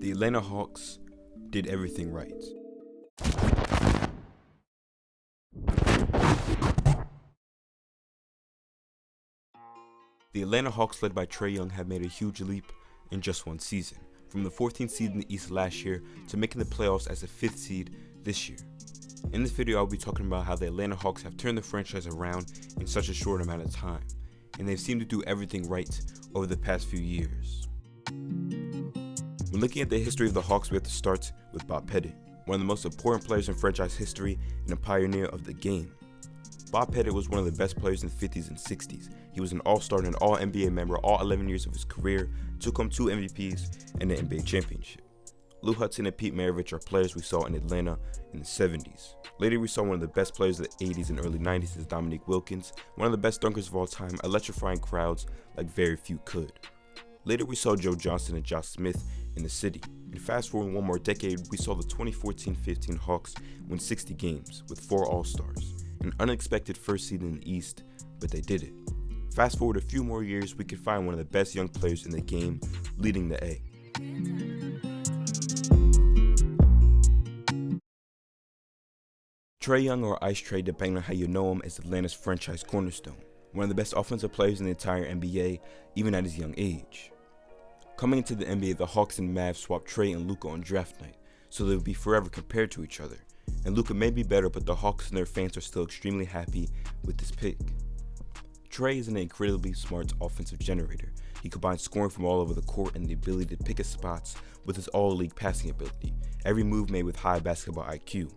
The Atlanta Hawks did everything right. The Atlanta Hawks, led by Trae Young, have made a huge leap in just one season, from the 14th seed in the East last year to making the playoffs as a 5th seed this year. In this video, I'll be talking about how the Atlanta Hawks have turned the franchise around in such a short amount of time, and they've seemed to do everything right over the past few years. When looking at the history of the Hawks, we have to start with Bob Pettit, one of the most important players in franchise history and a pioneer of the game. Bob Pettit was one of the best players in the 50s and 60s. He was an all-star and an all-NBA member all 11 years of his career, took home 2 MVPs and an NBA championship. Lou Hudson and Pete Maravich are players we saw in Atlanta in the 70s. Later, we saw one of the best players of the 80s and early 90s as Dominique Wilkins, one of the best dunkers of all time, electrifying crowds like very few could. Later, we saw Joe Johnson and Josh Smith in the city. And fast forward one more decade, we saw the 2014-15 Hawks win 60 games with 4 All-Stars. An unexpected first seed in the East, but they did it. Fast forward a few more years, we could find one of the best young players in the game leading the A. Trae Young, or Ice Trae, depending on how you know him, is Atlanta's franchise cornerstone. One of the best offensive players in the entire NBA, even at his young age. Coming into the NBA, the Hawks and Mavs swapped Trae and Luka on draft night, so they would be forever compared to each other. And Luka may be better, but the Hawks and their fans are still extremely happy with this pick. Trae is an incredibly smart offensive generator. He combines scoring from all over the court and the ability to pick his spots with his all-league passing ability, every move made with high basketball IQ.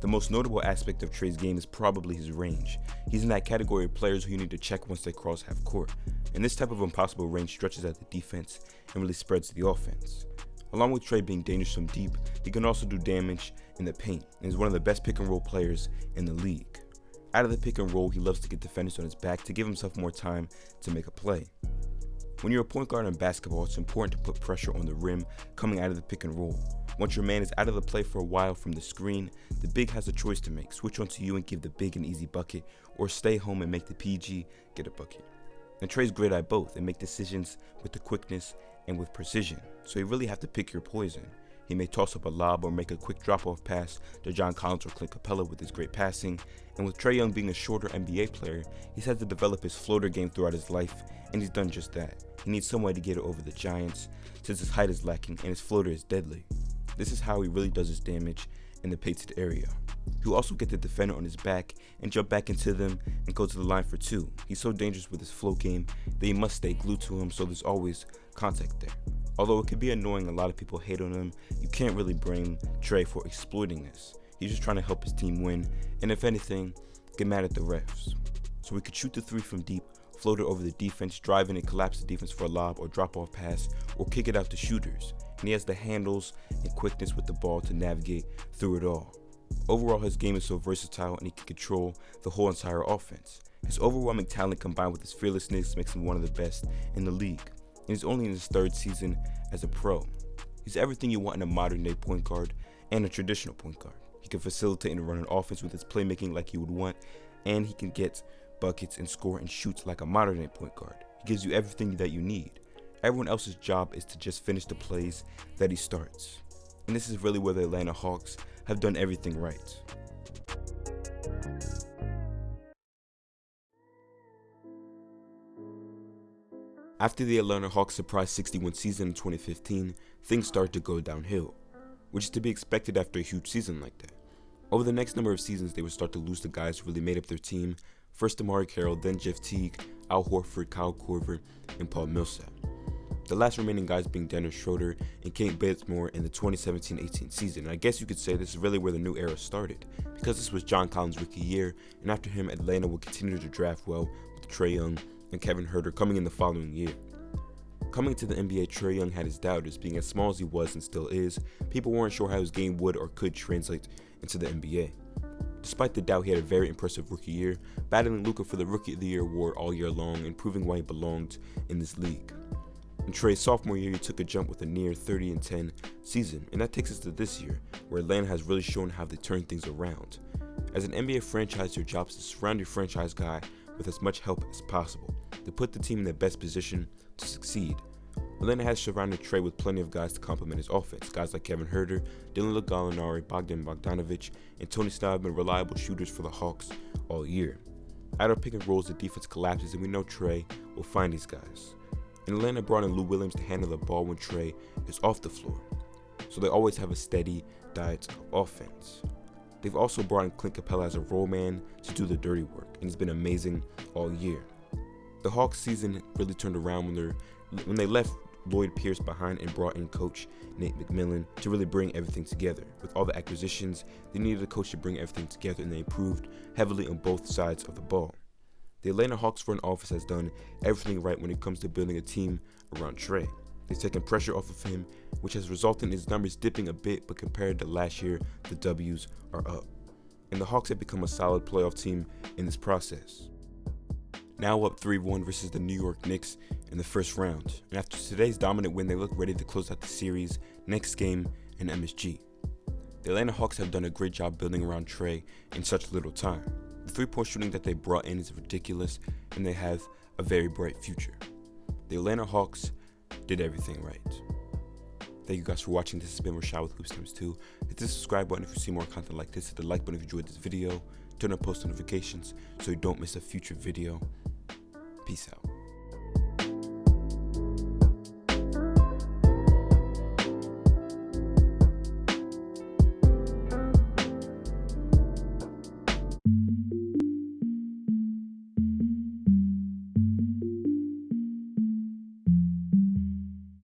The most notable aspect of Trae's game is probably his range. He's in that category of players who you need to check once they cross half court, and this type of impossible range stretches out the defense and really spreads the offense. Along with Trae being dangerous from deep, he can also do damage in the paint and is one of the best pick and roll players in the league. Out of the pick and roll, he loves to get defenders on his back to give himself more time to make a play. When you're a point guard in basketball, it's important to put pressure on the rim coming out of the pick and roll. Once your man is out of the play for a while from the screen, the big has a choice to make: switch onto you and give the big an easy bucket, or stay home and make the PG get a bucket. And Trae's great at both and make decisions with the quickness and with precision, so you really have to pick your poison. He may toss up a lob or make a quick drop-off pass to John Collins or Clint Capella with his great passing, and with Trae Young being a shorter NBA player, he's had to develop his floater game throughout his life, and he's done just that. He needs some way to get it over the Giants, since his height is lacking and his floater is deadly. This is how he really does his damage in the painted area. He'll also get the defender on his back and jump back into them and go to the line for 2. He's so dangerous with his float game that you must stay glued to him, so there's always contact there. Although it can be annoying, a lot of people hate on him, you can't really blame Trae for exploiting this. He's just trying to help his team win, and if anything, get mad at the refs. So he could shoot the 3 from deep, float it over the defense, drive in and collapse the defense for a lob or drop-off pass, or kick it out to shooters. And he has the handles and quickness with the ball to navigate through it all. Overall, his game is so versatile and he can control the whole entire offense. His overwhelming talent combined with his fearlessness makes him one of the best in the league. And he's only in his 3rd season as a pro. He's everything you want in a modern-day point guard and a traditional point guard. He can facilitate and run an offense with his playmaking like you would want, and he can get buckets and score and shoot like a modern-day point guard. He gives you everything that you need. Everyone else's job is to just finish the plays that he starts. And this is really where the Atlanta Hawks have done everything right. After the Atlanta Hawks' surprise 61 season in 2015, things started to go downhill, which is to be expected after a huge season like that. Over the next number of seasons, they would start to lose the guys who really made up their team, first Amari Carroll, then Jeff Teague, Al Horford, Kyle Korver, and Paul Millsap. The last remaining guys being Dennis Schroeder and Kent Bazemore in the 2017-18 season. And I guess you could say this is really where the new era started, because this was John Collins' rookie year, and after him, Atlanta would continue to draft well with Trae Young and Kevin Huerter coming in the following year. Coming to the NBA, Trae Young had his doubters. Being as small as he was and still is, people weren't sure how his game would or could translate into the NBA. Despite the doubt, he had a very impressive rookie year, battling Luka for the Rookie of the Year award all year long and proving why he belonged in this league. In Trae's sophomore year, he took a jump with a near 30-10 season, and that takes us to this year, where Atlanta has really shown how they turn things around. As an NBA franchise, your job is to surround your franchise guy with as much help as possible, to put the team in the best position to succeed. Atlanta has surrounded Trae with plenty of guys to complement his offense. Guys like Kevin Huerter, Dylan Gallinari, Bogdan Bogdanovic, and Tony Snell have been reliable shooters for the Hawks all year. Out of pick and rolls, the defense collapses, and we know Trae will find these guys. And Atlanta brought in Lou Williams to handle the ball when Trae is off the floor, so they always have a steady diet of offense. They've also brought in Clint Capella as a role man to do the dirty work, and he's been amazing all year. The Hawks season really turned around when they left Lloyd Pierce behind and brought in coach Nate McMillan to really bring everything together. With all the acquisitions, they needed a coach to bring everything together, and they improved heavily on both sides of the ball. The Atlanta Hawks front office has done everything right when it comes to building a team around Trae. They've taken pressure off of him, which has resulted in his numbers dipping a bit, but compared to last year, the W's are up. And the Hawks have become a solid playoff team in this process. Now up 3-1 versus the New York Knicks in the first round. And after today's dominant win, they look ready to close out the series next game in MSG. The Atlanta Hawks have done a great job building around Trae in such little time. The three-point shooting that they brought in is ridiculous, and they have a very bright future. The Atlanta Hawks did everything right. Thank you guys for watching. This has been Rashad with Hoops Times 2. Hit the subscribe button if you see more content like this. Hit the like button if you enjoyed this video. Turn on post notifications so you don't miss a future video. Peace out.